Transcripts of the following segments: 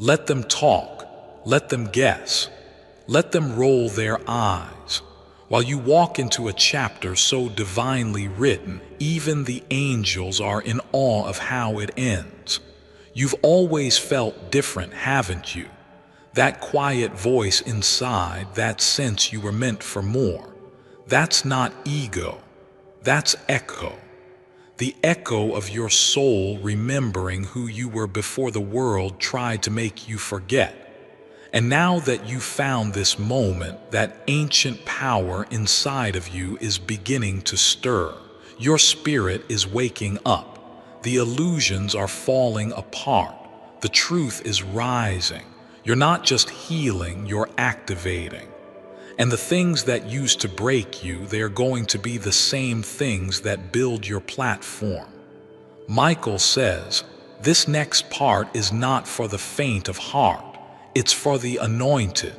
Let them talk, let them guess, let them roll their eyes. While you walk into a chapter so divinely written, even the angels are in awe of how it ends. You've always felt different, haven't you? That quiet voice inside, that sense you were meant for more. That's not ego, that's echo. The echo of your soul remembering who you were before the world tried to make you forget. And now that you found this moment, that ancient power inside of you is beginning to stir. Your spirit is waking up. The illusions are falling apart. The truth is rising. You're not just healing, you're activating. And the things that used to break you, they're going to be the same things that build your platform. Michael says, this next part is not for the faint of heart. It's for the anointed.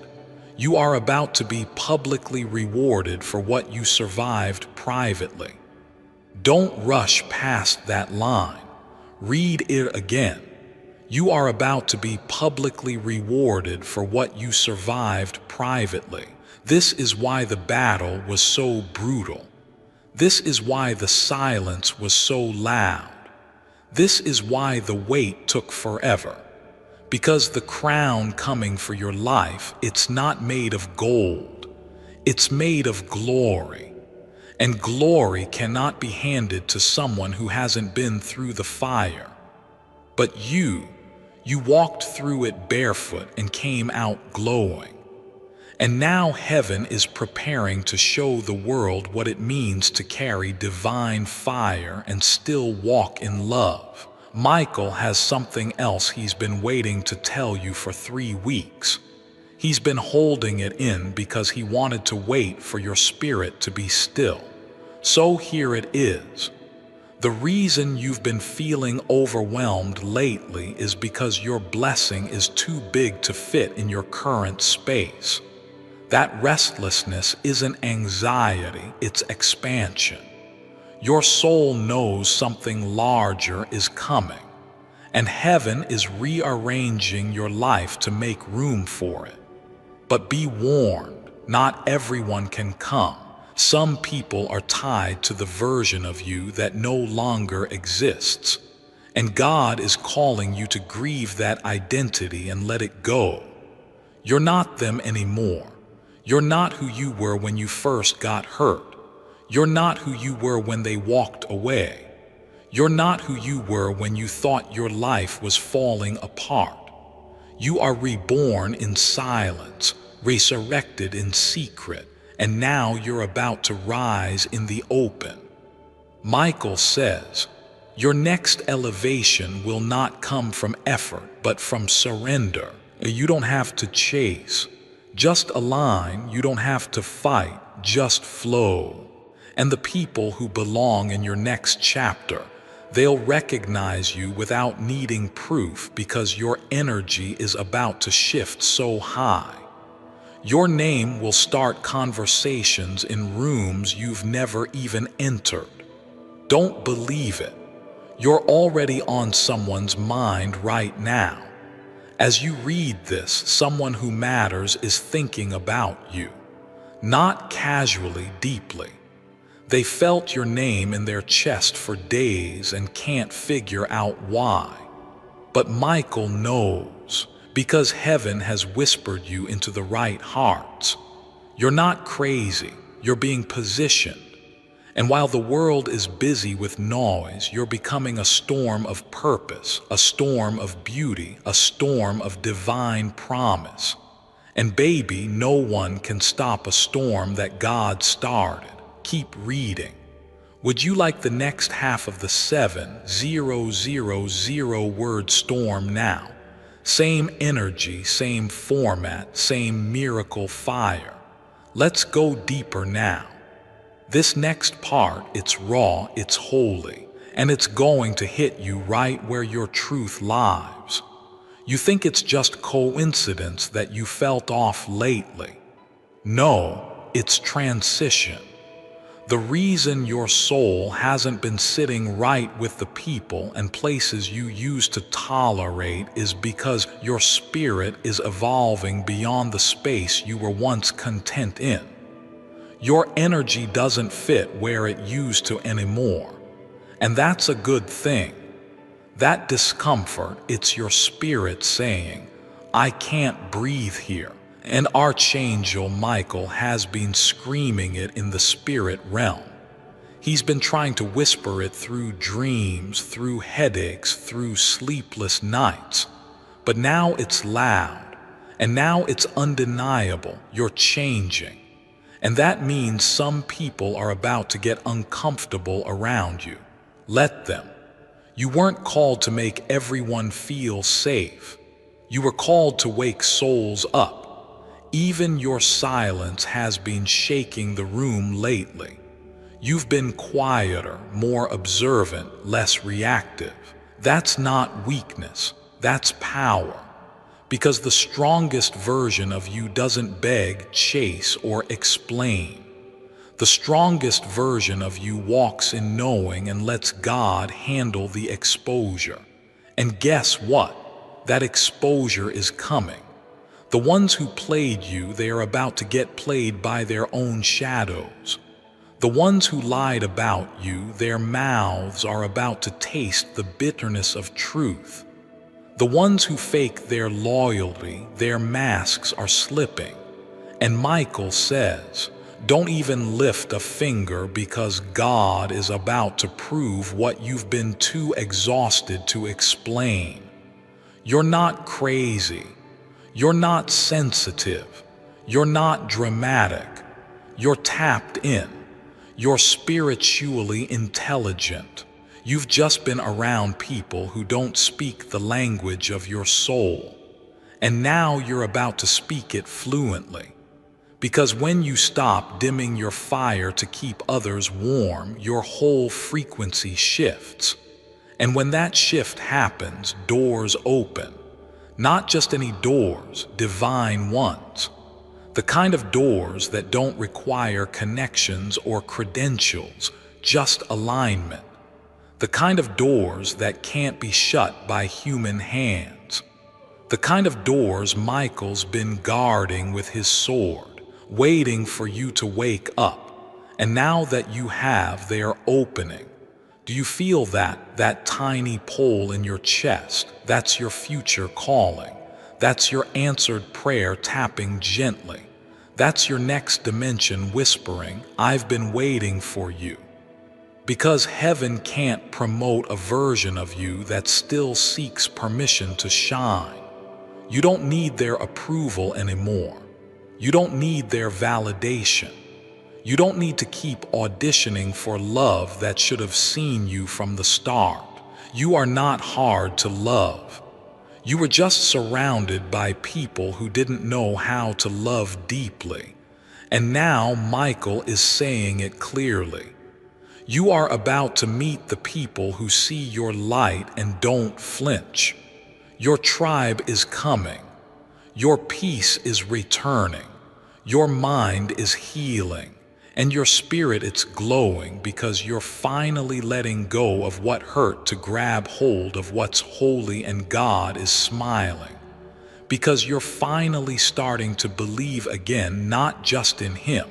You are about to be publicly rewarded for what you survived privately. Don't rush past that line. Read it again. You are about to be publicly rewarded for what you survived privately. This is why the battle was so brutal. This is why the silence was so loud. This is why the wait took forever. Because the crown coming for your life, it's not made of gold. It's made of glory. And glory cannot be handed to someone who hasn't been through the fire. But you walked through it barefoot and came out glowing. And now heaven is preparing to show the world what it means to carry divine fire and still walk in love. Michael has something else he's been waiting to tell you for 3 weeks. He's been holding it in because he wanted to wait for your spirit to be still. So here it is. The reason you've been feeling overwhelmed lately is because your blessing is too big to fit in your current space. That restlessness isn't anxiety, it's expansion. Your soul knows something larger is coming, and heaven is rearranging your life to make room for it. But be warned, not everyone can come. Some people are tied to the version of you that no longer exists, and God is calling you to grieve that identity and let it go. You're not them anymore. You're not who you were when you first got hurt. You're not who you were when they walked away. You're not who you were when you thought your life was falling apart. You are reborn in silence, resurrected in secret, and now you're about to rise in the open. Michael says, your next elevation will not come from effort, but from surrender. You don't have to chase, just align. You don't have to fight, just flow. And the people who belong in your next chapter, they'll recognize you without needing proof because your energy is about to shift so high. Your name will start conversations in rooms you've never even entered. Don't believe it. You're already on someone's mind right now. As you read this, someone who matters is thinking about you, not casually, deeply. They felt your name in their chest for days and can't figure out why. But Michael knows, because heaven has whispered you into the right hearts. You're not crazy, you're being positioned. And while the world is busy with noise, you're becoming a storm of purpose, a storm of beauty, a storm of divine promise. And baby, no one can stop a storm that God started. Keep reading. Would you like the next half of the 7,000 word storm now? Same energy, same format, same miracle fire. Let's go deeper now. This next part, it's raw, it's holy, and it's going to hit you right where your truth lies. You think it's just coincidence that you felt off lately. No, it's transition. The reason your soul hasn't been sitting right with the people and places you used to tolerate is because your spirit is evolving beyond the space you were once content in. Your energy doesn't fit where it used to anymore, and that's a good thing. That discomfort, it's your spirit saying, I can't breathe here. And Archangel Michael has been screaming it in the spirit realm. He's been trying to whisper it through dreams, through headaches, through sleepless nights. But now it's loud, and now it's undeniable. You're changing. And that means some people are about to get uncomfortable around you. Let them. You weren't called to make everyone feel safe. You were called to wake souls up. Even your silence has been shaking the room lately. You've been quieter, more observant, less reactive. That's not weakness, that's power. Because the strongest version of you doesn't beg, chase, or explain. The strongest version of you walks in knowing and lets God handle the exposure. And guess what? That exposure is coming. The ones who played you, they are about to get played by their own shadows. The ones who lied about you, their mouths are about to taste the bitterness of truth. The ones who fake their loyalty, their masks are slipping. And Michael says, don't even lift a finger because God is about to prove what you've been too exhausted to explain. You're not crazy. You're not sensitive. You're not dramatic. You're tapped in. You're spiritually intelligent. You've just been around people who don't speak the language of your soul. And now you're about to speak it fluently. Because when you stop dimming your fire to keep others warm, your whole frequency shifts. And when that shift happens, doors open. Not just any doors, divine ones. The kind of doors that don't require connections or credentials, just alignment. The kind of doors that can't be shut by human hands. The kind of doors Michael's been guarding with his sword, waiting for you to wake up. And now that you have, they are opening. Do you feel that tiny pull in your chest? That's your future calling. That's your answered prayer tapping gently. That's your next dimension whispering, I've been waiting for you. Because heaven can't promote a version of you that still seeks permission to shine. You don't need their approval anymore. You don't need their validation. You don't need to keep auditioning for love that should have seen you from the start. You are not hard to love. You were just surrounded by people who didn't know how to love deeply. And now Michael is saying it clearly. You are about to meet the people who see your light and don't flinch. Your tribe is coming. Your peace is returning. Your mind is healing. And your spirit, it's glowing because you're finally letting go of what hurt to grab hold of what's holy, and God is smiling. Because you're finally starting to believe again, not just in Him,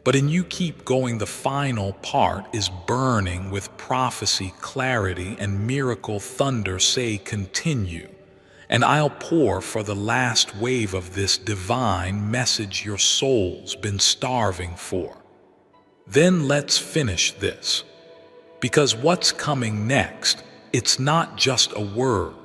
but in you. Keep going. The final part is burning with prophecy, clarity, and miracle thunder. Say, continue. And I'll pour for the last wave of this divine message your soul's been starving for. Then let's finish this. Because what's coming next, it's not just a word.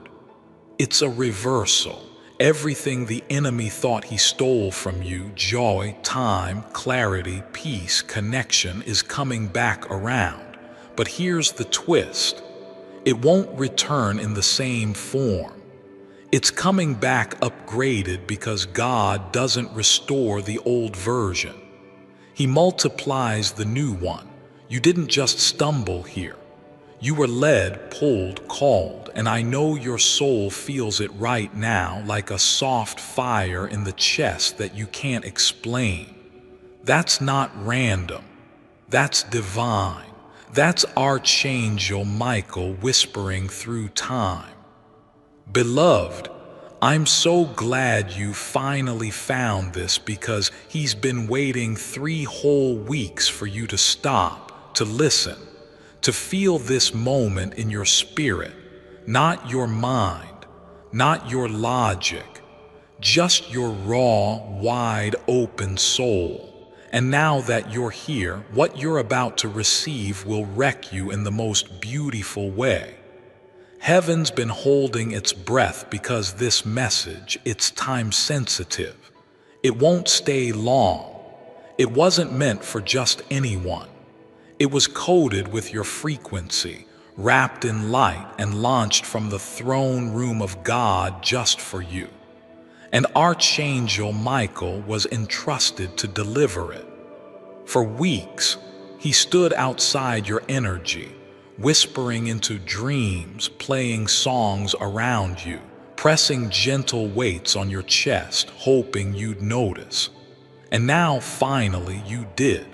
It's a reversal. Everything the enemy thought he stole from you, joy, time, clarity, peace, connection, is coming back around. But here's the twist. It won't return in the same form. It's coming back upgraded because God doesn't restore the old version. He multiplies the new one. You didn't just stumble here. You were led, pulled, called, and I know your soul feels it right now, like a soft fire in the chest that you can't explain. That's not random. That's divine. That's Archangel Michael whispering through time. Beloved, I'm so glad you finally found this, because he's been waiting 3 whole weeks for you to stop, to listen, to feel this moment in your spirit, not your mind, not your logic, just your raw, wide open soul. And now that you're here, what you're about to receive will wreck you in the most beautiful way. Heaven's been holding its breath because this message, it's time sensitive. It won't stay long. It wasn't meant for just anyone. It was coded with your frequency, wrapped in light and launched from the throne room of God just for you. And Archangel Michael was entrusted to deliver it. For weeks, he stood outside your energy, whispering into dreams, playing songs around you, pressing gentle weights on your chest, hoping you'd notice. And now, finally, you did.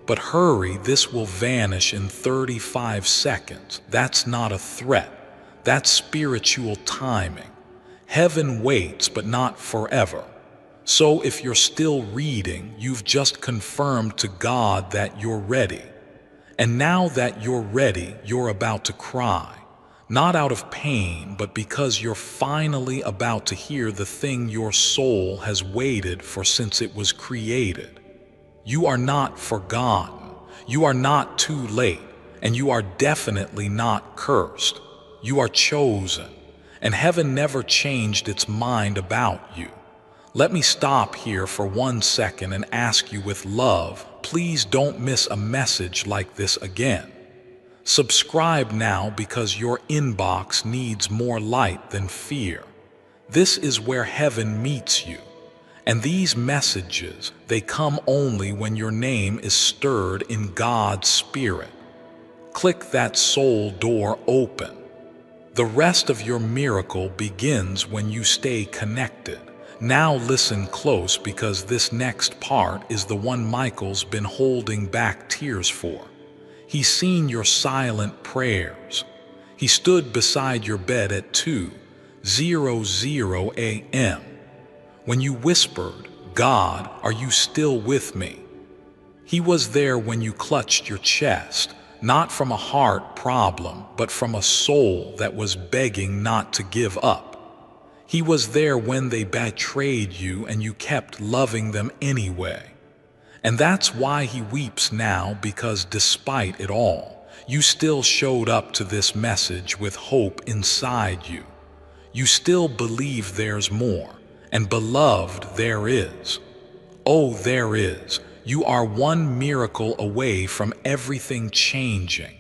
But hurry, this will vanish in 35 seconds. That's not a threat. That's spiritual timing. Heaven waits, but not forever. So if you're still reading, you've just confirmed to God that you're ready. And now that you're ready, you're about to cry. Not out of pain, but because you're finally about to hear the thing your soul has waited for since it was created. You are not forgotten. You are not too late. And you are definitely not cursed. You are chosen. And heaven never changed its mind about you. Let me stop here for 1 second and ask you with love, please don't miss a message like this again. Subscribe now, because your inbox needs more light than fear. This is where heaven meets you. And these messages, they come only when your name is stirred in God's Spirit. Click that soul door open. The rest of your miracle begins when you stay connected. Now listen close, because this next part is the one Michael's been holding back tears for. He's seen your silent prayers. He stood beside your bed at 2:00 a.m. when you whispered, "God, are you still with me?" He was there when you clutched your chest, not from a heart problem, but from a soul that was begging not to give up. He was there when they betrayed you and you kept loving them anyway. And that's why he weeps now, because despite it all, you still showed up to this message with hope inside you. You still believe there's more, and beloved, there is. Oh, there is. You are one miracle away from everything changing.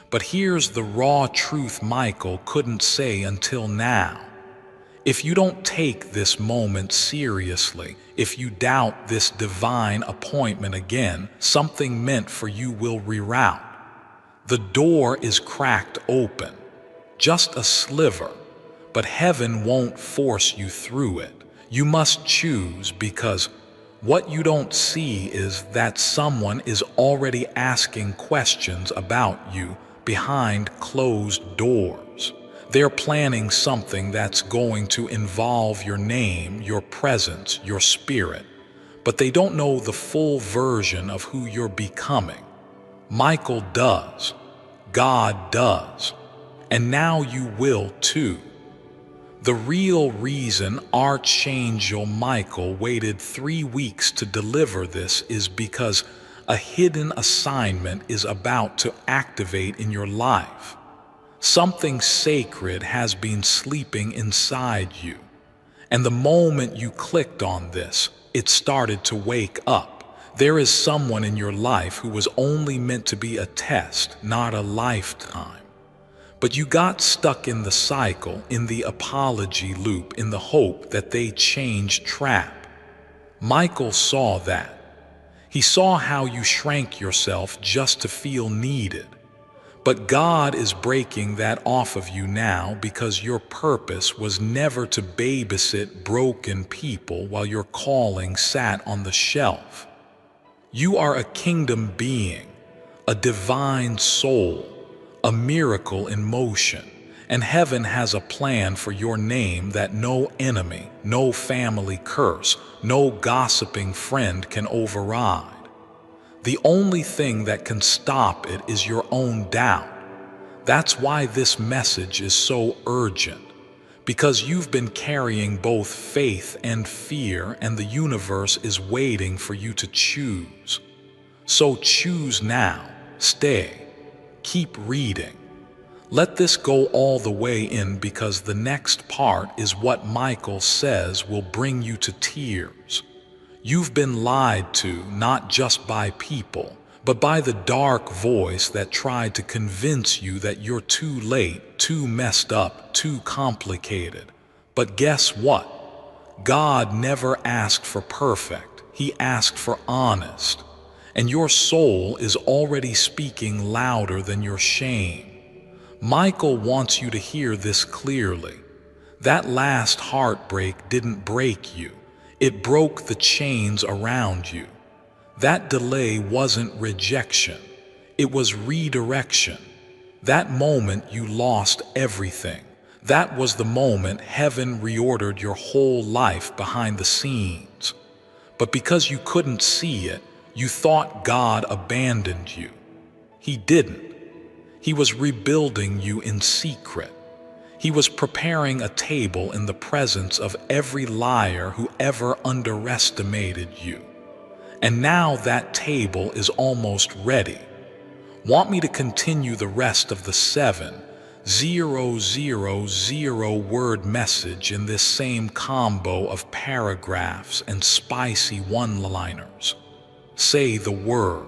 But here's the raw truth Michael couldn't say until now. If you don't take this moment seriously, if you doubt this divine appointment again, something meant for you will reroute. The door is cracked open, just a sliver, but heaven won't force you through it. You must choose, because what you don't see is that someone is already asking questions about you behind closed doors. They're planning something that's going to involve your name, your presence, your spirit, but they don't know the full version of who you're becoming. Michael does. God does. And now you will too. The real reason Archangel Michael waited 3 weeks to deliver this is because a hidden assignment is about to activate in your life. Something sacred has been sleeping inside you. And the moment you clicked on this, it started to wake up. There is someone in your life who was only meant to be a test, not a lifetime. But you got stuck in the cycle, in the apology loop, in the hope that they change trap. Michael saw that. He saw how you shrank yourself just to feel needed. But God is breaking that off of you now, because your purpose was never to babysit broken people while your calling sat on the shelf. You are a kingdom being, a divine soul, a miracle in motion, and heaven has a plan for your name that no enemy, no family curse, no gossiping friend can override. The only thing that can stop it is your own doubt. That's why this message is so urgent, because you've been carrying both faith and fear, and the universe is waiting for you to choose. So choose now, stay, keep reading. Let this go all the way in, because the next part is what Michael says will bring you to tears. You've been lied to, not just by people, but by the dark voice that tried to convince you that you're too late, too messed up, too complicated. But guess what? God never asked for perfect. He asked for honest. And your soul is already speaking louder than your shame. Michael wants you to hear this clearly. That last heartbreak didn't break you. It broke the chains around you. That delay wasn't rejection. It was redirection. That moment you lost everything. That was the moment heaven reordered your whole life behind the scenes. But because you couldn't see it, you thought God abandoned you. He didn't. He was rebuilding you in secret. He was preparing a table in the presence of every liar who ever underestimated you. And now that table is almost ready. Want me to continue the rest of the 7,000 word message in this same combo of paragraphs and spicy one-liners? Say the word.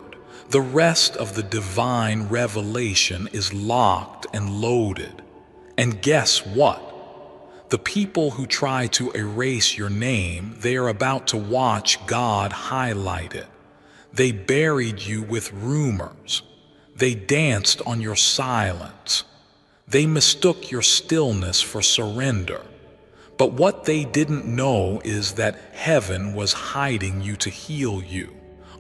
The rest of the divine revelation is locked and loaded. And guess what? The people who try to erase your name, they are about to watch God highlight it. They buried you with rumors. They danced on your silence. They mistook your stillness for surrender. But what they didn't know is that heaven was hiding you to heal you.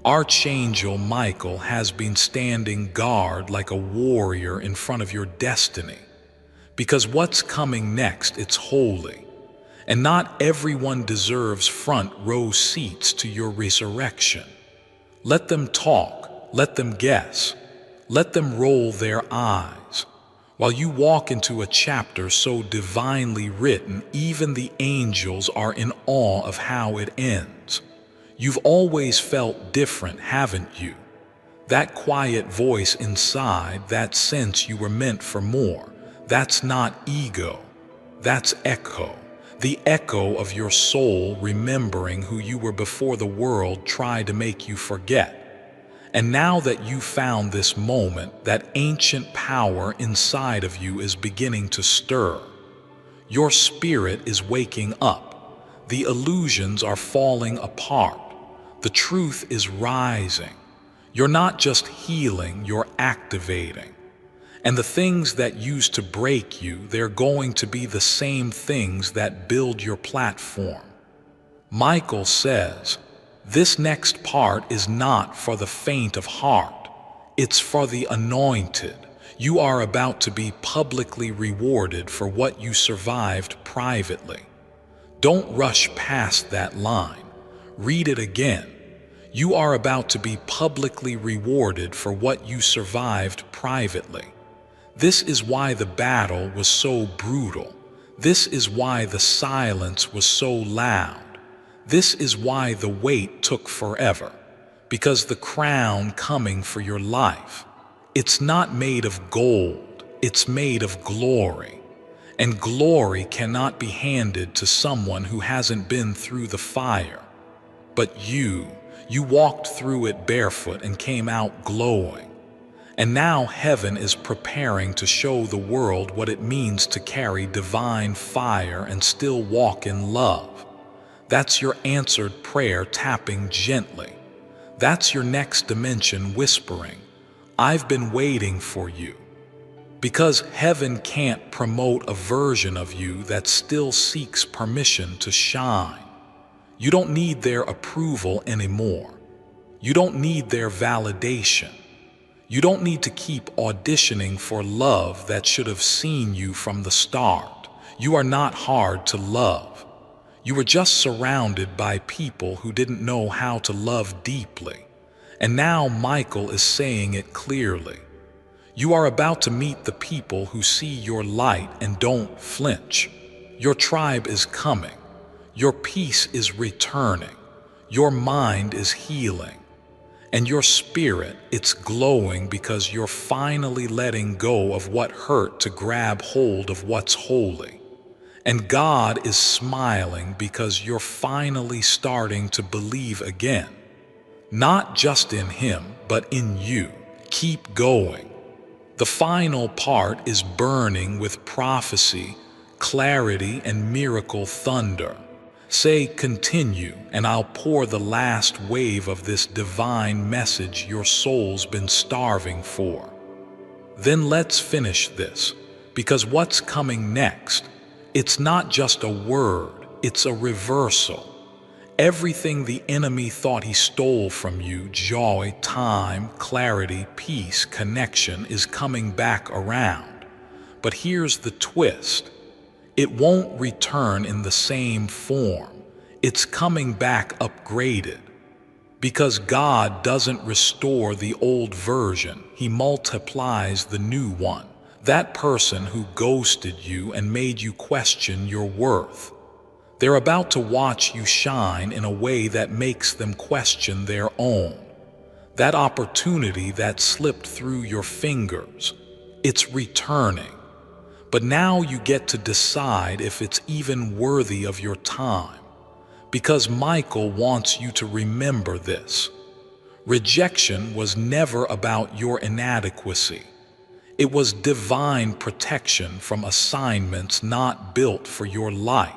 Archangel Michael has been standing guard like a warrior in front of your destiny. Because what's coming next, it's holy. And not everyone deserves front row seats to your resurrection. Let them talk, let them guess, let them roll their eyes. While you walk into a chapter so divinely written, even the angels are in awe of how it ends. You've always felt different, haven't you? That quiet voice inside, that sense you were meant for more. That's not ego, that's echo. The echo of your soul remembering who you were before the world tried to make you forget. And now that you found this moment, that ancient power inside of you is beginning to stir. Your spirit is waking up. The illusions are falling apart. The truth is rising. You're not just healing, you're activating. And the things that used to break you, they're going to be the same things that build your platform. Michael says, this next part is not for the faint of heart. It's for the anointed. You are about to be publicly rewarded for what you survived privately. Don't rush past that line. Read it again. You are about to be publicly rewarded for what you survived privately. This is why the battle was so brutal. This is why the silence was so loud. This is why the wait took forever. Because the crown coming for your life, it's not made of gold, it's made of glory. And glory cannot be handed to someone who hasn't been through the fire. But you walked through it barefoot and came out glowing. And now heaven is preparing to show the world what it means to carry divine fire and still walk in love. That's your answered prayer tapping gently. That's your next dimension whispering, I've been waiting for you. Because heaven can't promote a version of you that still seeks permission to shine. You don't need their approval anymore. You don't need their validation. You don't need to keep auditioning for love that should have seen you from the start. You are not hard to love. You were just surrounded by people who didn't know how to love deeply. And now Michael is saying it clearly. You are about to meet the people who see your light and don't flinch. Your tribe is coming. Your peace is returning. Your mind is healing. And your spirit, it's glowing because you're finally letting go of what hurt to grab hold of what's holy. And God is smiling because you're finally starting to believe again. Not just in Him, but in you. Keep going. The final part is burning with prophecy, clarity, and miracle thunder. Say, continue, and I'll pour the last wave of this divine message your soul's been starving for. Then let's finish this, because what's coming next, it's not just a word, it's a reversal. Everything the enemy thought he stole from you, joy, time, clarity, peace, connection, is coming back around. But here's the twist. It won't return in the same form. It's coming back upgraded. Because God doesn't restore the old version, He multiplies the new one. That person who ghosted you and made you question your worth. They're about to watch you shine in a way that makes them question their own. That opportunity that slipped through your fingers, it's returning. But now you get to decide if it's even worthy of your time. Because Michael wants you to remember this. Rejection was never about your inadequacy. It was divine protection from assignments not built for your light.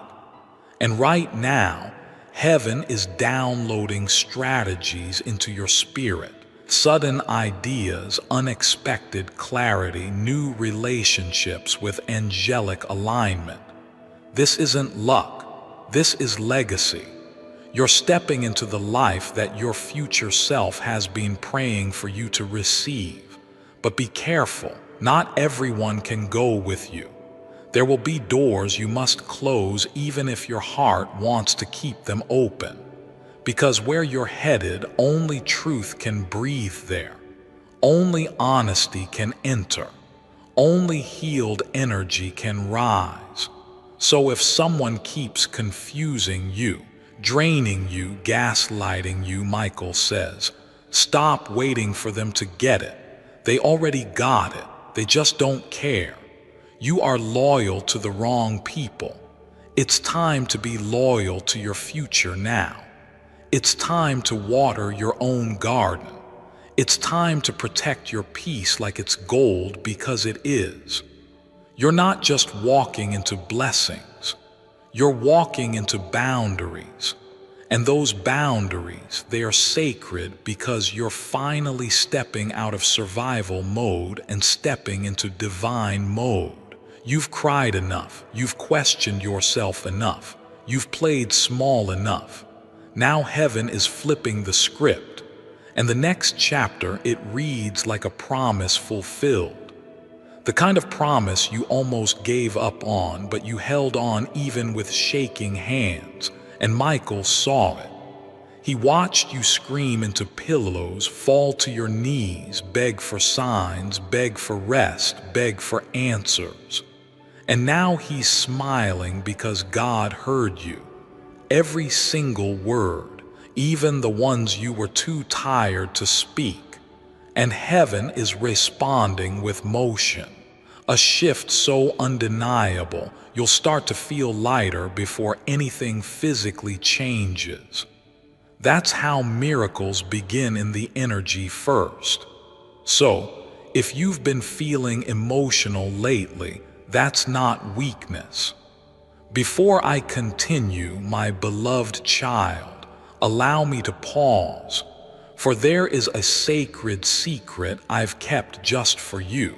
And right now, heaven is downloading strategies into your spirit. Sudden ideas, unexpected clarity, new relationships with angelic alignment. This isn't luck. This is legacy. You're stepping into the life that your future self has been praying for you to receive. But be careful. Not everyone can go with you. There will be doors you must close even if your heart wants to keep them open. Because where you're headed, only truth can breathe there. Only honesty can enter. Only healed energy can rise. So if someone keeps confusing you, draining you, gaslighting you, Michael says, stop waiting for them to get it. They already got it. They just don't care. You are loyal to the wrong people. It's time to be loyal to your future now. It's time to water your own garden. It's time to protect your peace like it's gold, because it is. You're not just walking into blessings. You're walking into boundaries. And those boundaries, they are sacred because you're finally stepping out of survival mode and stepping into divine mode. You've cried enough. You've questioned yourself enough. You've played small enough. Now heaven is flipping the script. And the next chapter, it reads like a promise fulfilled. The kind of promise you almost gave up on, but you held on even with shaking hands. And Michael saw it. He watched you scream into pillows, fall to your knees, beg for signs, beg for rest, beg for answers. And now he's smiling because God heard you. Every single word, even the ones you were too tired to speak. And heaven is responding with motion. A shift so undeniable, you'll start to feel lighter before anything physically changes. That's how miracles begin in the energy first. So, if you've been feeling emotional lately, that's not weakness. Before I continue, my beloved child, allow me to pause, for there is a sacred secret I've kept just for you.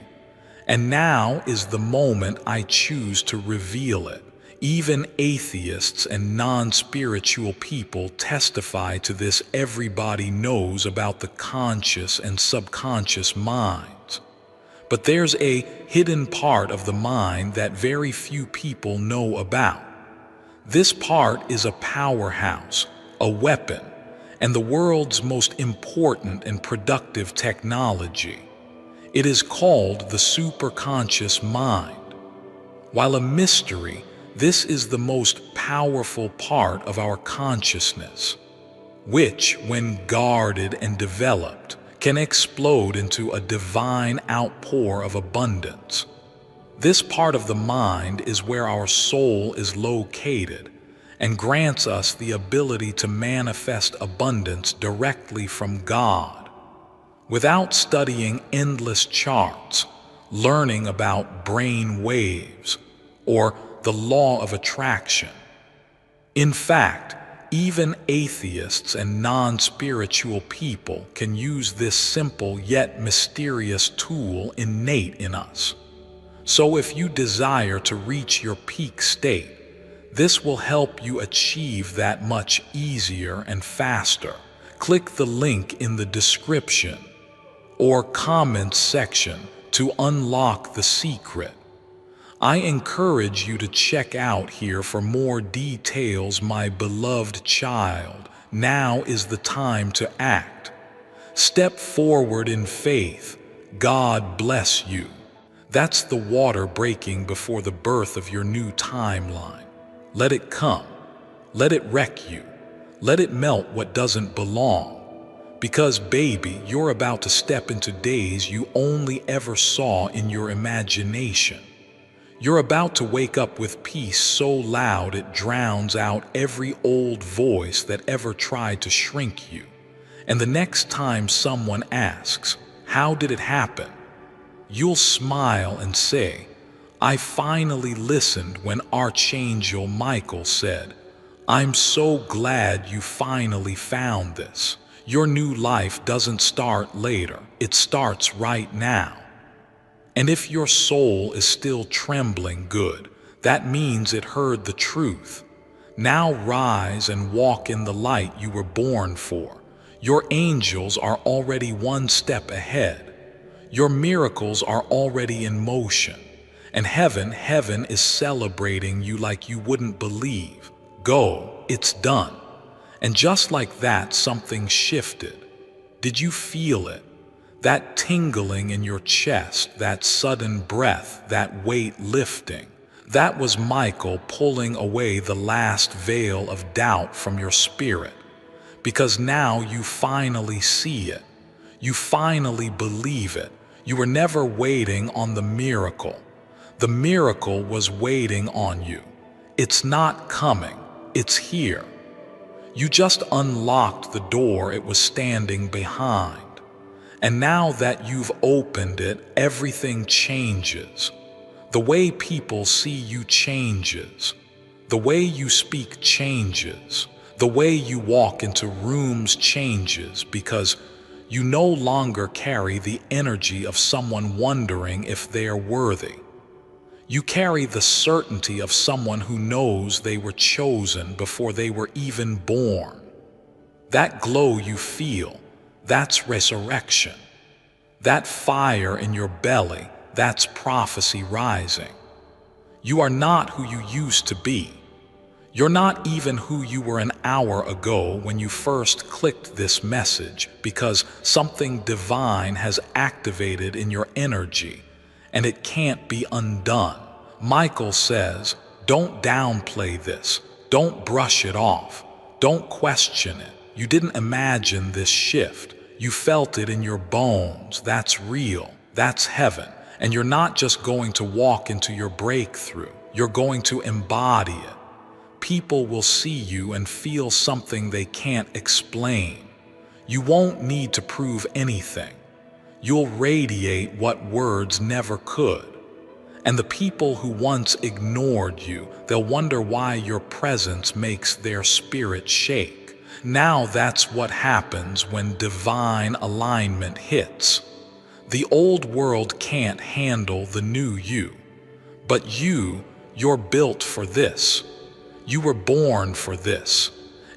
And now is the moment I choose to reveal it, Even atheists and non-spiritual people testify to this. Everybody knows about the conscious and subconscious minds. But there's a hidden part of the mind that very few people know about. This part is a powerhouse, a weapon, and the world's most important and productive technology. It is called the superconscious mind. While a mystery, this is the most powerful part of our consciousness, which, when guarded and developed, can explode into a divine outpour of abundance. This part of the mind is where our soul is located and grants us the ability to manifest abundance directly from God, without studying endless charts, learning about brain waves, or the law of attraction. In fact, even atheists and non-spiritual people can use this simple yet mysterious tool innate in us. So if you desire to reach your peak state, this will help you achieve that much easier and faster. Click the link in the description or comments section to unlock the secret. I encourage you to check out here for more details, my beloved child. Now is the time to act. Step forward in faith. God bless you. That's the water breaking before the birth of your new timeline. Let it come. Let it wreck you. Let it melt what doesn't belong. Because, baby, you're about to step into days you only ever saw in your imagination. You're about to wake up with peace so loud it drowns out every old voice that ever tried to shrink you. And the next time someone asks, "How did it happen?" you'll smile and say, "I finally listened when Archangel Michael said, 'I'm so glad you finally found this.' Your new life doesn't start later, it starts right now." And if your soul is still trembling, good, that means it heard the truth. Now rise and walk in the light you were born for. Your angels are already one step ahead. Your miracles are already in motion. And heaven is celebrating you like you wouldn't believe. Go, it's done. And just like that, something shifted. Did you feel it? That tingling in your chest, that sudden breath, that weight lifting. That was Michael pulling away the last veil of doubt from your spirit. Because now you finally see it. You finally believe it. You were never waiting on the miracle. The miracle was waiting on you. It's not coming. It's here. You just unlocked the door it was standing behind. And now that you've opened it, everything changes. The way people see you changes. The way you speak changes. The way you walk into rooms changes, because you no longer carry the energy of someone wondering if they're worthy. You carry the certainty of someone who knows they were chosen before they were even born. That glow you feel, that's resurrection. That fire in your belly, that's prophecy rising. You are not who you used to be. You're not even who you were an hour ago when you first clicked this message, because something divine has activated in your energy, and it can't be undone. Michael says, don't downplay this. Don't brush it off. Don't question it. You didn't imagine this shift. You felt it in your bones. That's real. That's heaven. And you're not just going to walk into your breakthrough. You're going to embody it. People will see you and feel something they can't explain. You won't need to prove anything. You'll radiate what words never could. And the people who once ignored you, they'll wonder why your presence makes their spirit shake. Now that's what happens when divine alignment hits. The old world can't handle the new you, but you You're built for this. You were born for this.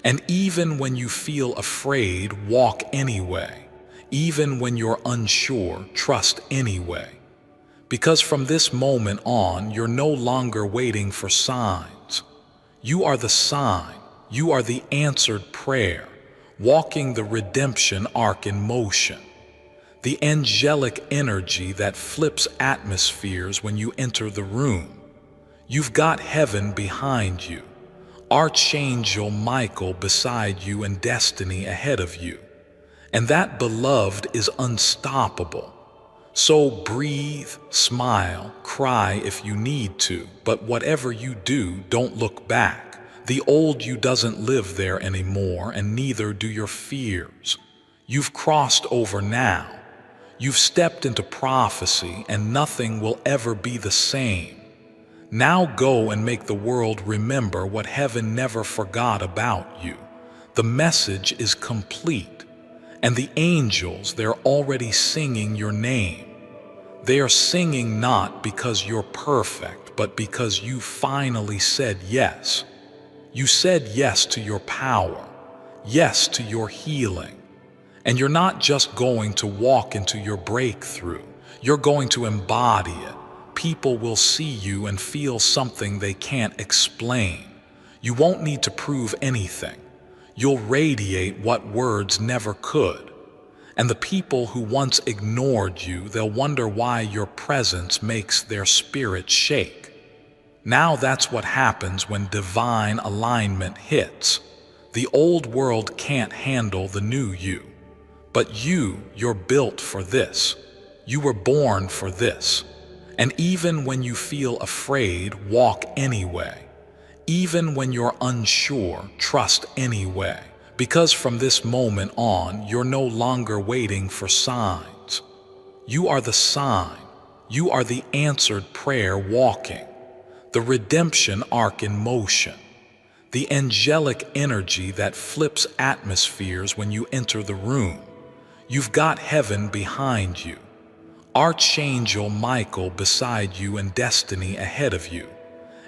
And even when you feel afraid, walk anyway. Even when you're unsure, trust anyway. Because from this moment on, you're no longer waiting for signs. You are the sign. You are the answered prayer, walking the redemption arc in motion. The angelic energy that flips atmospheres when you enter the room. You've got heaven behind you, Archangel Michael beside you, and destiny ahead of you. And that beloved is unstoppable. So breathe, smile, cry if you need to, but whatever you do, don't look back. The old you doesn't live there anymore, and neither do your fears. You've crossed over now. You've stepped into prophecy, and nothing will ever be the same. Now go and make the world remember what heaven never forgot about you. The message is complete, and the angels, they're already singing your name. They are singing not because you're perfect, but because you finally said yes. You said yes to your power, yes to your healing. And you're not just going to walk into your breakthrough, you're going to embody it. People will see you and feel something they can't explain. You won't need to prove anything. You'll radiate what words never could. And the people who once ignored you, they'll wonder why your presence makes their spirit shake. Now that's what happens when divine alignment hits. The old world can't handle the new you. But you're built for this. You were born for this. And even when you feel afraid, walk anyway. Even when you're unsure, trust anyway. Because from this moment on, you're no longer waiting for signs. You are the sign. You are the answered prayer walking. The redemption arc in motion. The angelic energy that flips atmospheres when you enter the room. You've got heaven behind you, Archangel Michael beside you, and destiny ahead of you.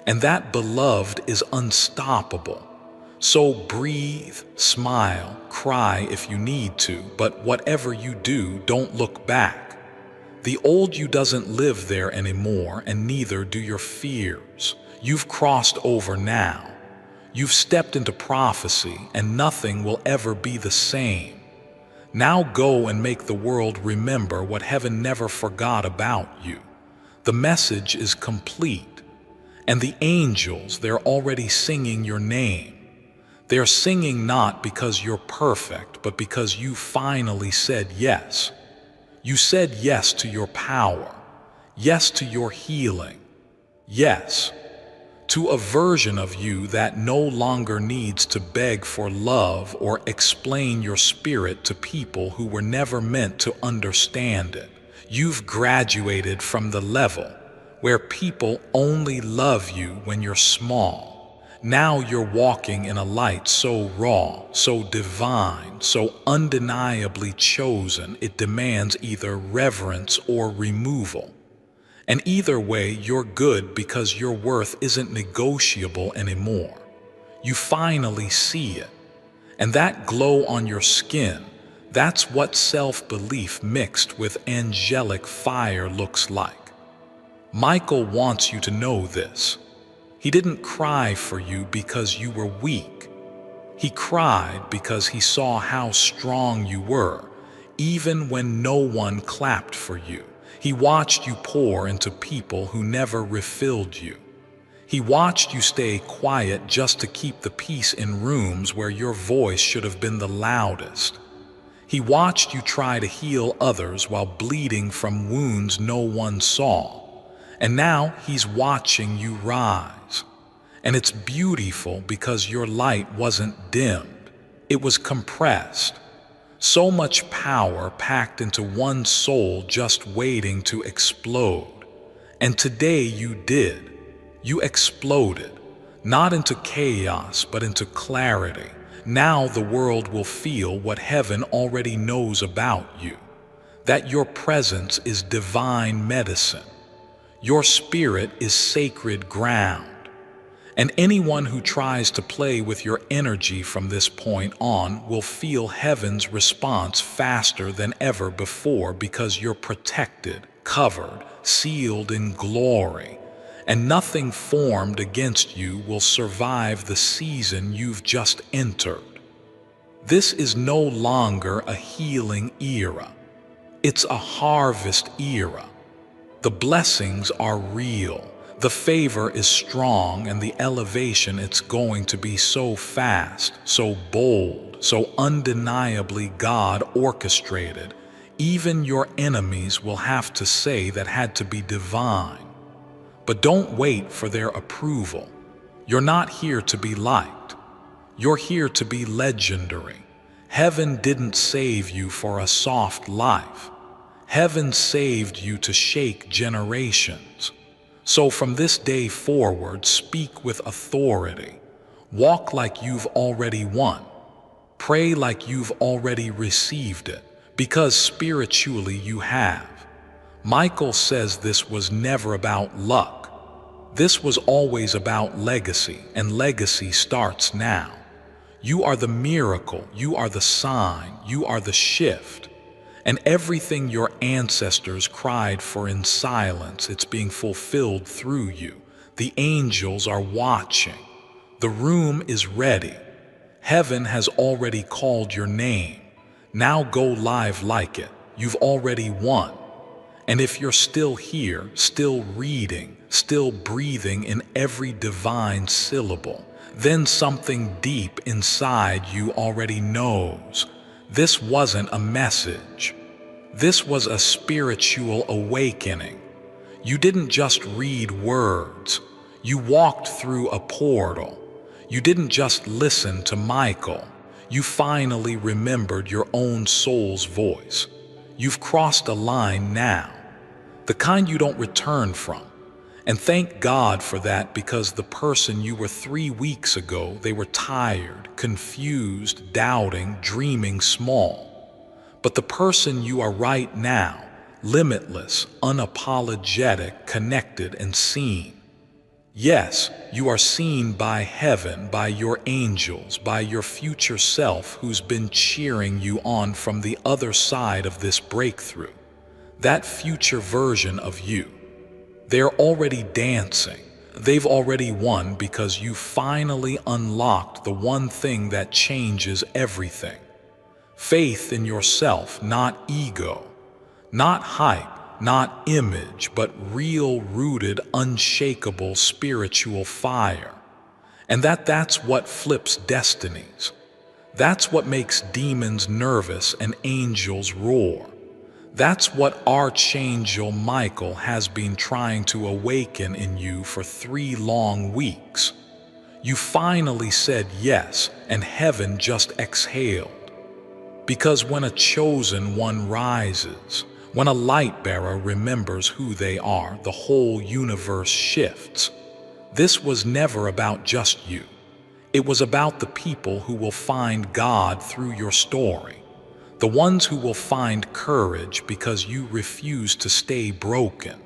And that beloved is unstoppable. So breathe, smile, cry if you need to, but whatever you do, don't look back. The old you doesn't live there anymore, and neither do your fears. You've crossed over now. You've stepped into prophecy, and nothing will ever be the same. Now go and make the world remember what heaven never forgot about you. The message is complete, and the angels, they're already singing your name. They're singing not because you're perfect, but because you finally said yes. You said yes to your power, yes to your healing, yes to a version of you that no longer needs to beg for love or explain your spirit to people who were never meant to understand it. You've graduated from the level where people only love you when you're small. Now you're walking in a light so raw, so divine, so undeniably chosen, it demands either reverence or removal. And either way, you're good because your worth isn't negotiable anymore. You finally see it. And that glow on your skin, that's what self-belief mixed with angelic fire looks like. Michael wants you to know this. He didn't cry for you because you were weak. He cried because he saw how strong you were, even when no one clapped for you. He watched you pour into people who never refilled you. He watched you stay quiet just to keep the peace in rooms where your voice should have been the loudest. He watched you try to heal others while bleeding from wounds no one saw. And now he's watching you rise. And it's beautiful because your light wasn't dimmed. It was compressed. So much power packed into one soul just waiting to explode. And today you did. You exploded, not into chaos, but into clarity. Now the world will feel what heaven already knows about you, that your presence is divine medicine. Your spirit is sacred ground. And anyone who tries to play with your energy from this point on will feel heaven's response faster than ever before, because you're protected, covered, sealed in glory, and nothing formed against you will survive the season you've just entered. This is no longer a healing era. It's a harvest era. The blessings are real. The favor is strong, and the elevation, it's going to be so fast, so bold, so undeniably God orchestrated. Even your enemies will have to say that had to be divine. But don't wait for their approval. You're not here to be liked. You're here to be legendary. Heaven didn't save you for a soft life. Heaven saved you to shake generations. So from this day forward, speak with authority. Walk like you've already won. Pray like you've already received it, because spiritually you have. Michael says this was never about luck. This was always about legacy, and legacy starts now. You are the miracle, you are the sign, you are the shift. And everything your ancestors cried for in silence, it's being fulfilled through you. The angels are watching. The room is ready. Heaven has already called your name. Now go live like it. You've already won. And if you're still here, still reading, still breathing in every divine syllable, then something deep inside you already knows. This wasn't a message. This was a spiritual awakening. You didn't just read words. You walked through a portal. You didn't just listen to Michael. You finally remembered your own soul's voice. You've crossed a line now, the kind you don't return from. And thank God for that, because the person you were 3 weeks ago, they were tired, confused, doubting, dreaming small. But the person you are right now, limitless, unapologetic, connected, and seen. Yes, you are seen by heaven, by your angels, by your future self who's been cheering you on from the other side of this breakthrough. That future version of you. They're already dancing. They've already won, because you finally unlocked the one thing that changes everything. Faith in yourself, not ego, not hype, not image, but real, rooted, unshakable spiritual fire. And that's what flips destinies. That's what makes demons nervous and angels roar. That's what Archangel Michael has been trying to awaken in you for 3 long weeks. You finally said yes, and heaven just exhaled. Because when a chosen one rises, when a light bearer remembers who they are, the whole universe shifts. This was never about just you. It was about the people who will find God through your story. The ones who will find courage because you refuse to stay broken.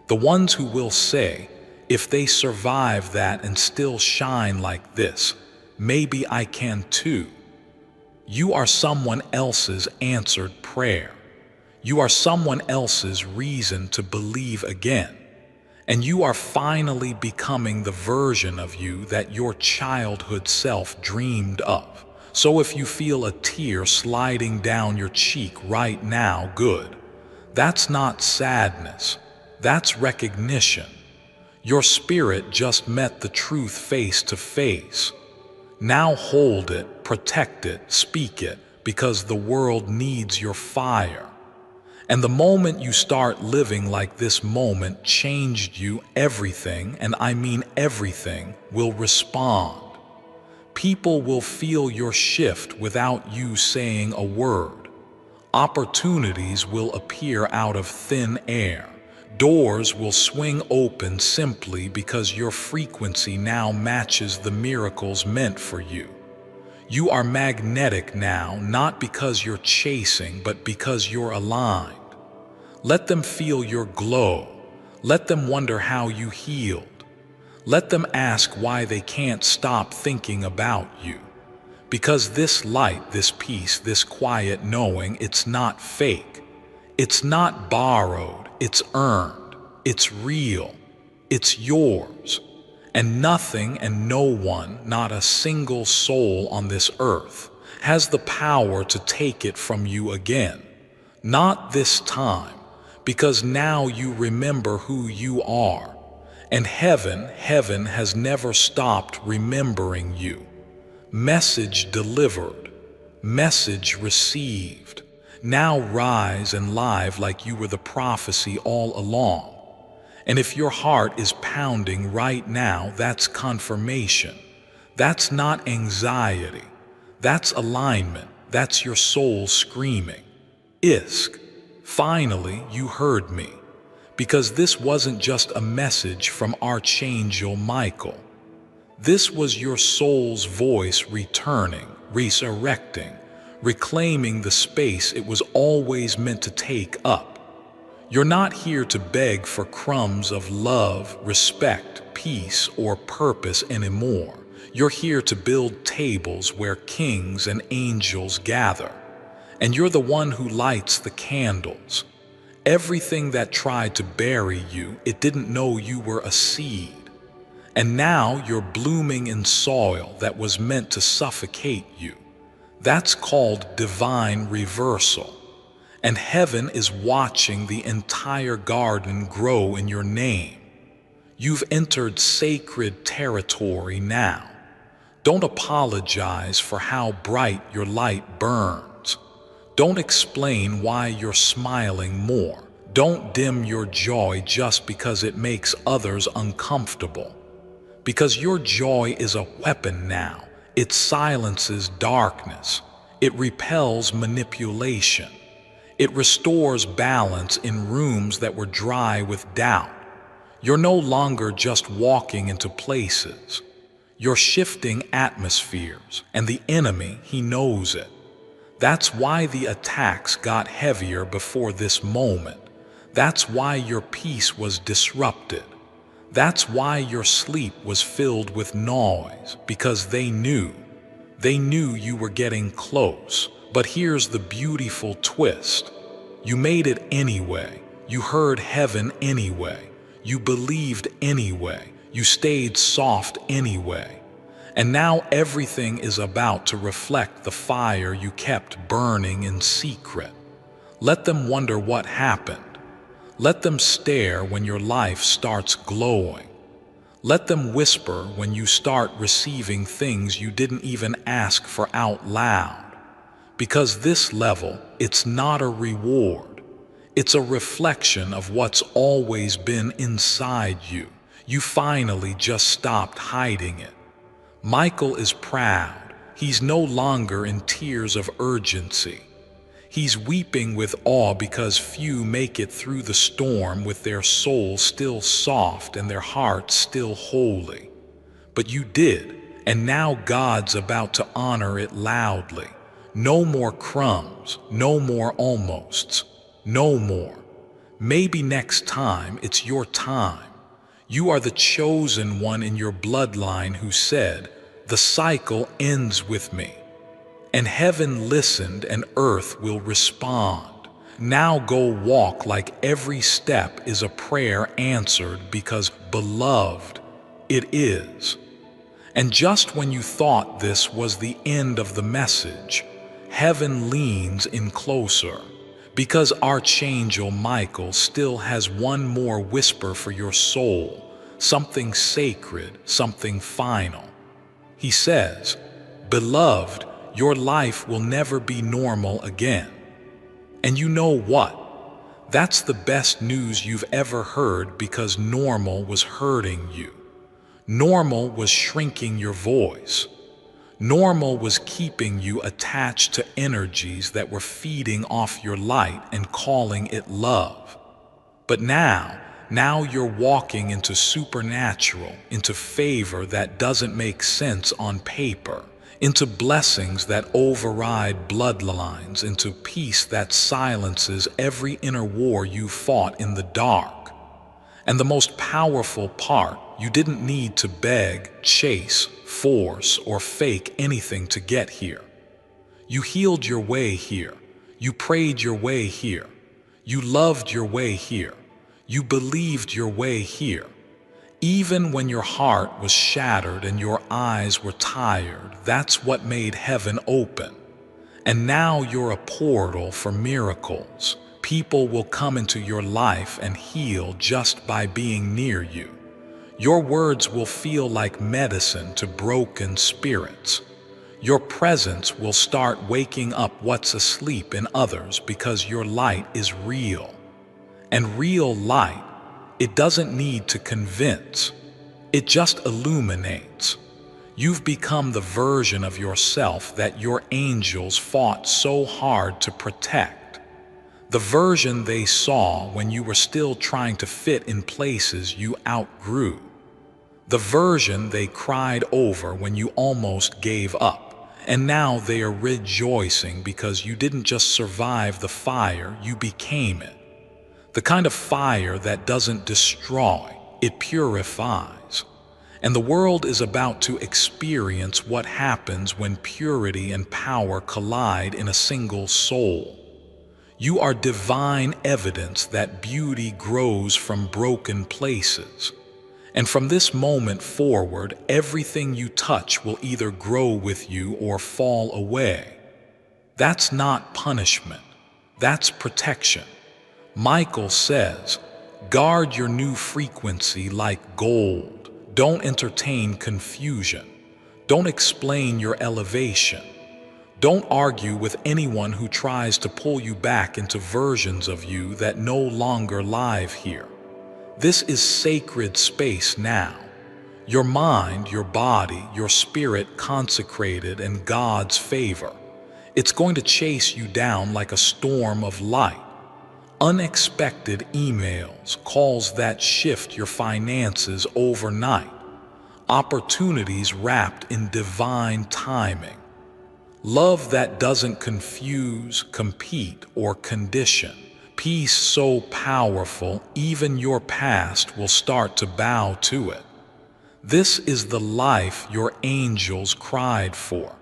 The ones who will say, if they survive that and still shine like this, maybe I can too. You are someone else's answered prayer. You are someone else's reason to believe again. And you are finally becoming the version of you that your childhood self dreamed of. So if you feel a tear sliding down your cheek right now, good. That's not sadness. That's recognition. Your spirit just met the truth face to face. Now hold it, protect it, speak it, because the world needs your fire. And the moment you start living like this moment changed you, everything, and I mean everything, will respond. People will feel your shift without you saying a word. Opportunities will appear out of thin air. Doors will swing open simply because your frequency now matches the miracles meant for you. You are magnetic now, not because you're chasing, but because you're aligned. Let them feel your glow. Let them wonder how you healed. Let them ask why they can't stop thinking about you. Because this light, this peace, this quiet knowing, it's not fake. It's not borrowed, it's earned, it's real, it's yours. And nothing and no one, not a single soul on this earth, has the power to take it from you again. Not this time, because now you remember who you are. And heaven has never stopped remembering you. Message delivered, message received. Now rise and live like you were the prophecy all along. And if your heart is pounding right now, that's confirmation. That's not anxiety. That's alignment. That's your soul screaming. Isk, finally you heard me. Because this wasn't just a message from Archangel Michael. This was your soul's voice returning, resurrecting, reclaiming the space it was always meant to take up. You're not here to beg for crumbs of love, respect, peace, or purpose anymore. You're here to build tables where kings and angels gather. And you're the one who lights the candles. Everything that tried to bury you, it didn't know you were a seed. And now you're blooming in soil that was meant to suffocate you. That's called divine reversal. And heaven is watching the entire garden grow in your name. You've entered sacred territory now. Don't apologize for how bright your light burns. Don't explain why you're smiling more. Don't dim your joy just because it makes others uncomfortable. Because your joy is a weapon now. It silences darkness. It repels manipulation. It restores balance in rooms that were dry with doubt. You're no longer just walking into places. You're shifting atmospheres, and the enemy, he knows it. That's why the attacks got heavier before this moment. That's why your peace was disrupted. That's why your sleep was filled with noise, because they knew you were getting close. But here's the beautiful twist. You made it anyway. You heard heaven anyway. You believed anyway. You stayed soft anyway. And now everything is about to reflect the fire you kept burning in secret. Let them wonder what happened. Let them stare when your life starts glowing. Let them whisper when you start receiving things you didn't even ask for out loud. Because this level, it's not a reward. It's a reflection of what's always been inside you. You finally just stopped hiding it. Michael is proud. He's no longer in tears of urgency. He's weeping with awe because few make it through the storm with their soul still soft and their hearts still holy. But you did, and now God's about to honor it loudly. No more crumbs, no more almosts, no more. Maybe next time it's your time. You are the chosen one in your bloodline who said, "The cycle ends with me." And heaven listened and earth will respond. Now go walk like every step is a prayer answered because, beloved, it is. And just when you thought this was the end of the message, heaven leans in closer. Because Archangel Michael still has one more whisper for your soul, something sacred, something final. He says, "Beloved, your life will never be normal again." And you know what? That's the best news you've ever heard, because normal was hurting you. Normal was shrinking your voice. Normal was keeping you attached to energies that were feeding off your light and calling it love. But now you're walking into supernatural, into favor that doesn't make sense on paper, into blessings that override bloodlines, into peace that silences every inner war you fought in the dark. And the most powerful part, you didn't need to beg, chase, force, or fake anything to get here. You healed your way here. You prayed your way here. You loved your way here. You believed your way here. Even when your heart was shattered and your eyes were tired, that's what made heaven open. And now you're a portal for miracles. People will come into your life and heal just by being near you. Your words will feel like medicine to broken spirits. Your presence will start waking up what's asleep in others because your light is real. And real light, it doesn't need to convince. It just illuminates. You've become the version of yourself that your angels fought so hard to protect. The version they saw when you were still trying to fit in places you outgrew. The version they cried over when you almost gave up. And now they are rejoicing because you didn't just survive the fire, you became it. The kind of fire that doesn't destroy, it purifies. And the world is about to experience what happens when purity and power collide in a single soul. You are divine evidence that beauty grows from broken places. And from this moment forward, everything you touch will either grow with you or fall away. That's not punishment. That's protection. Michael says, guard your new frequency like gold. Don't entertain confusion. Don't explain your elevation. Don't argue with anyone who tries to pull you back into versions of you that no longer live here. This is sacred space now. Your mind, your body, your spirit consecrated in God's favor. It's going to chase you down like a storm of light. Unexpected emails, calls that shift your finances overnight. Opportunities wrapped in divine timing. Love that doesn't confuse, compete, or condition. Peace so powerful, even your past will start to bow to it. This is the life your angels cried for.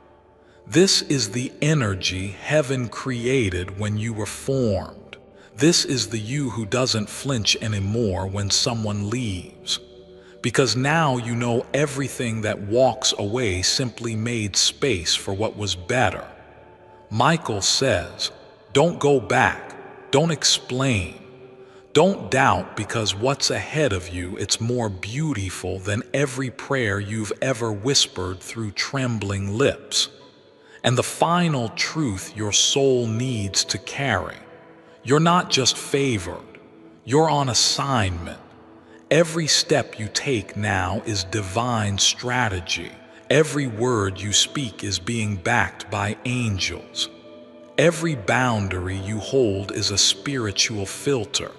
This is the energy heaven created when you were formed. This is the you who doesn't flinch anymore when someone leaves. Because now you know everything that walks away simply made space for what was better. Michael says, don't go back. Don't explain. Don't doubt, because what's ahead of you, it's more beautiful than every prayer you've ever whispered through trembling lips. And the final truth your soul needs to carry. You're not just favored. You're on assignment. Every step you take now is divine strategy. Every word you speak is being backed by angels. Every boundary you hold is a spiritual filter.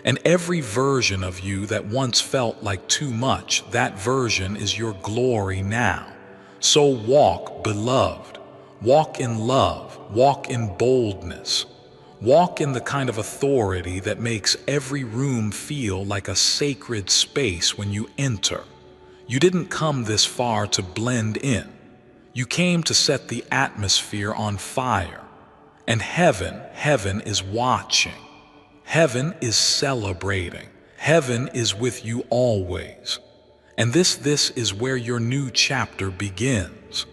And every version of you that once felt like too much, that version is your glory now. So walk, beloved. Walk in love. Walk in boldness. Walk in the kind of authority that makes every room feel like a sacred space when you enter. You didn't come this far to blend in. You came to set the atmosphere on fire. And heaven is watching. Heaven is celebrating. Heaven is with you always. And this is where your new chapter begins.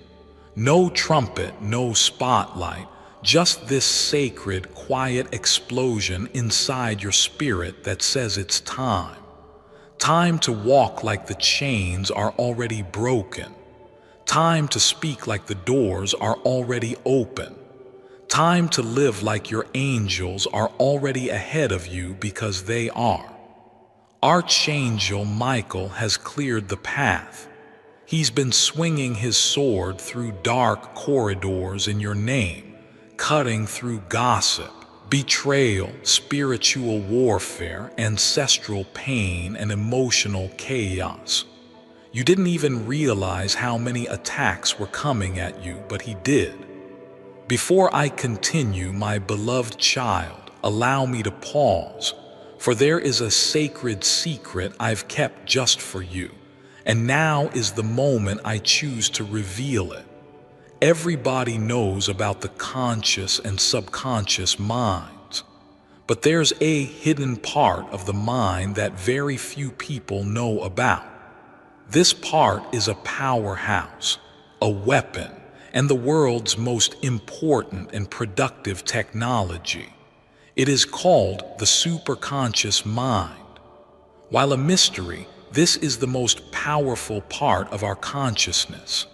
No trumpet, no spotlight, just this sacred, quiet explosion inside your spirit that says it's time. Time to walk like the chains are already broken. Time to speak like the doors are already open. Time to live like your angels are already ahead of you, because they are. Archangel Michael has cleared the path. He's been swinging his sword through dark corridors in your name, cutting through gossip, betrayal, spiritual warfare, ancestral pain, and emotional chaos. You didn't even realize how many attacks were coming at you, but he did. Before I continue, my beloved child, allow me to pause, For there is a sacred secret I've kept just for you, and now is the moment I choose to reveal it. Everybody knows about the conscious and subconscious minds, but there's a hidden part of the mind that very few people know about. This part is a powerhouse, a weapon, and the world's most important and productive technology. It is called the superconscious mind. While a mystery, this is the most powerful part of our consciousness,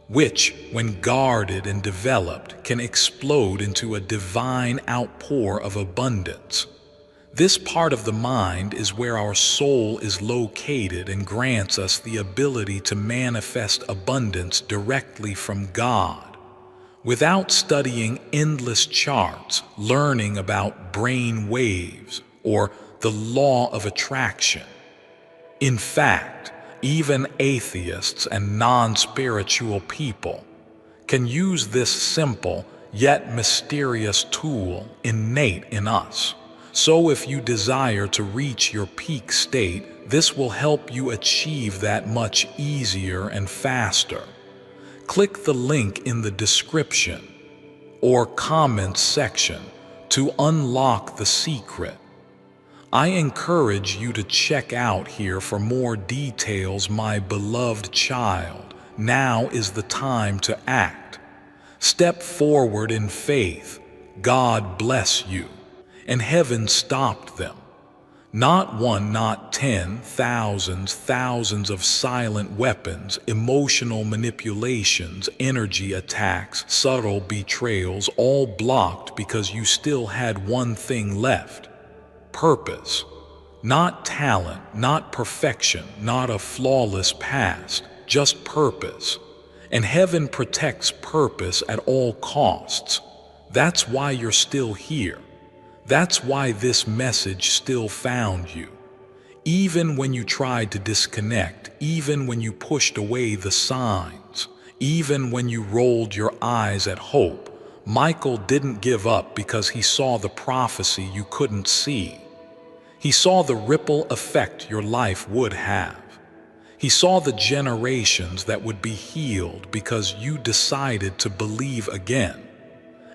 which, when guarded and developed, can explode into a divine outpour of abundance. This part of the mind is where our soul is located and grants us the ability to manifest abundance directly from God, without studying endless charts, learning about brain waves, or the law of attraction. In fact, even atheists and non-spiritual people can use this simple yet mysterious tool innate in us. So if you desire to reach your peak state, this will help you achieve that much easier and faster. Click the link in the description or comments section to unlock the secret. I encourage you to check out here for more details, my beloved child. Now is the time to act. Step forward in faith. God bless you. And heaven stopped them. Not one, not 10, thousands of silent weapons, emotional manipulations, energy attacks, subtle betrayals, all blocked because you still had one thing left: purpose. Not talent, not perfection, not a flawless past, just purpose. And heaven protects purpose at all costs. That's why you're still here. That's why this message still found you. Even when you tried to disconnect, even when you pushed away the signs, even when you rolled your eyes at hope, Michael didn't give up because he saw the prophecy you couldn't see. He saw the ripple effect your life would have. He saw the generations that would be healed because you decided to believe again.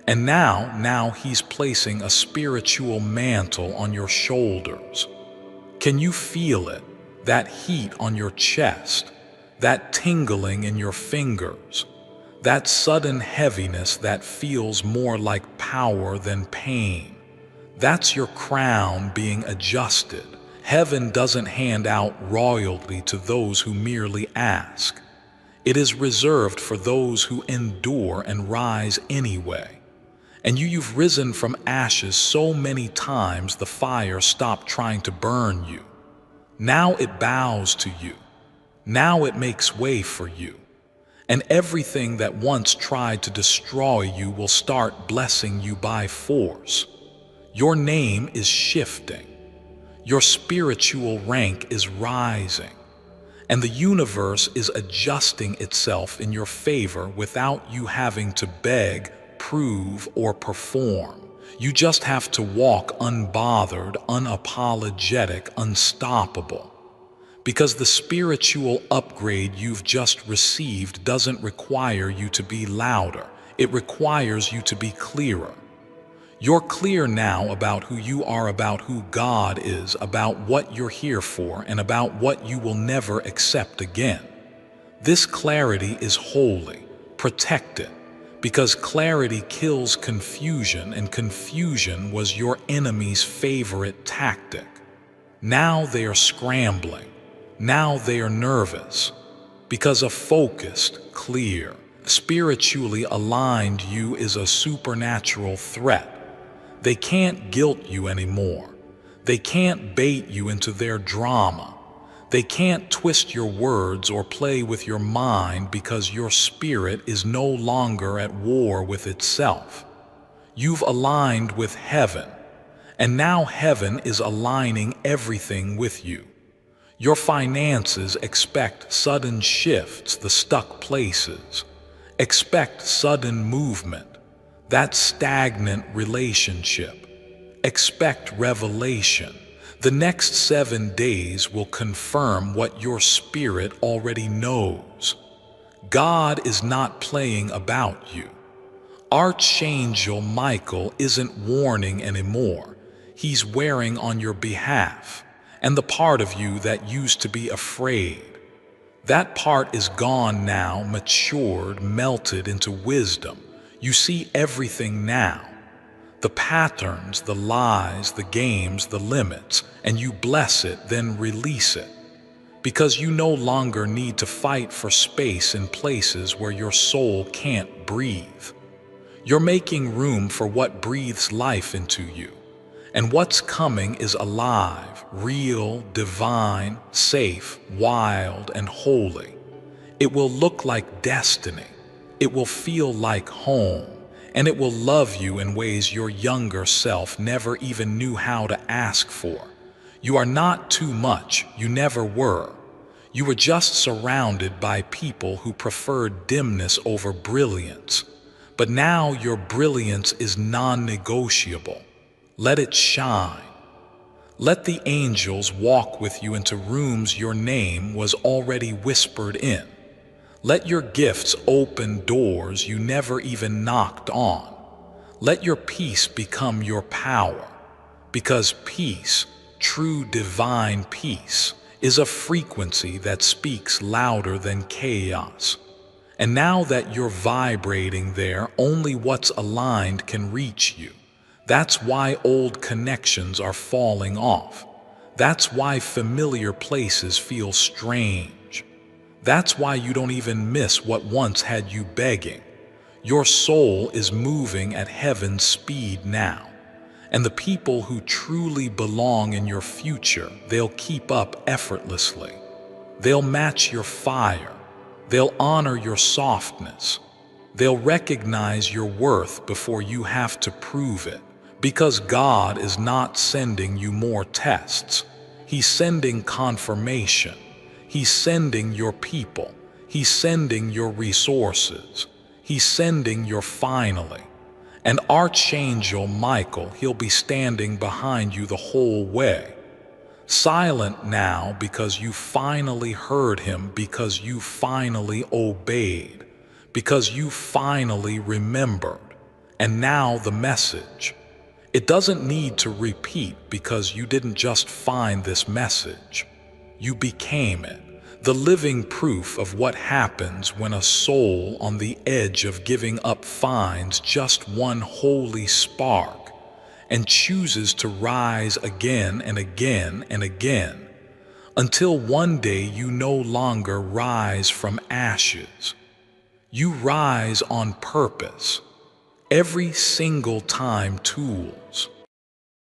And now he's placing a spiritual mantle on your shoulders. Can you feel it? That heat on your chest, that tingling in your fingers, that sudden heaviness that feels more like power than pain. That's your crown being adjusted. Heaven doesn't hand out royalty to those who merely ask. It is reserved for those who endure and rise anyway. And you've risen from ashes so many times the fire stopped trying to burn you. Now it bows to you. Now it makes way for you. And everything that once tried to destroy you will start blessing you by force. Your name is shifting. Your spiritual rank is rising. And the universe is adjusting itself in your favor without you having to beg, prove, or perform. You just have to walk unbothered, unapologetic, unstoppable. Because the spiritual upgrade you've just received doesn't require you to be louder. It requires you to be clearer. You're clear now about who you are, about who God is, about what you're here for, and about what you will never accept again. This clarity is holy. Protect it. Because clarity kills confusion, and confusion was your enemy's favorite tactic. Now they are scrambling. Now they are nervous. Because a focused, clear, spiritually aligned you is a supernatural threat. They can't guilt you anymore. They can't bait you into their drama. They can't twist your words or play with your mind because your spirit is no longer at war with itself. You've aligned with heaven, and now heaven is aligning everything with you. Your finances expect sudden shifts, the stuck places. Expect sudden movement, that stagnant relationship. Expect revelation. The next 7 days will confirm what your spirit already knows. God is not playing about you. Archangel Michael isn't warning anymore. He's wearing on your behalf, and the part of you that used to be afraid. That part is gone now, matured, melted into wisdom. You see everything now. The patterns, the lies, the games, the limits, and you bless it, then release it. Because you no longer need to fight for space in places where your soul can't breathe. You're making room for what breathes life into you. And what's coming is alive, real, divine, safe, wild, and holy. It will look like destiny. It will feel like home. And it will love you in ways your younger self never even knew how to ask for. You are not too much. You never were. You were just surrounded by people who preferred dimness over brilliance. But now your brilliance is non-negotiable. Let it shine. Let the angels walk with you into rooms your name was already whispered in. Let your gifts open doors you never even knocked on. Let your peace become your power, because peace, true divine peace, is a frequency that speaks louder than chaos. And now that you're vibrating there, only what's aligned can reach you. That's why old connections are falling off. That's why familiar places feel strange. That's why you don't even miss what once had you begging. Your soul is moving at heaven's speed now. And the people who truly belong in your future, they'll keep up effortlessly. They'll match your fire. They'll honor your softness. They'll recognize your worth before you have to prove it. Because God is not sending you more tests. He's sending confirmation. He's sending your people. He's sending your resources. He's sending your finally. And Archangel Michael, he'll be standing behind you the whole way. Silent now because you finally heard him, because you finally obeyed, because you finally remembered. And now the message. It doesn't need to repeat because you didn't just find this message. You became it. The living proof of what happens when a soul on the edge of giving up finds just one holy spark and chooses to rise again and again and again, until one day you no longer rise from ashes. You rise on purpose. Every single time tools,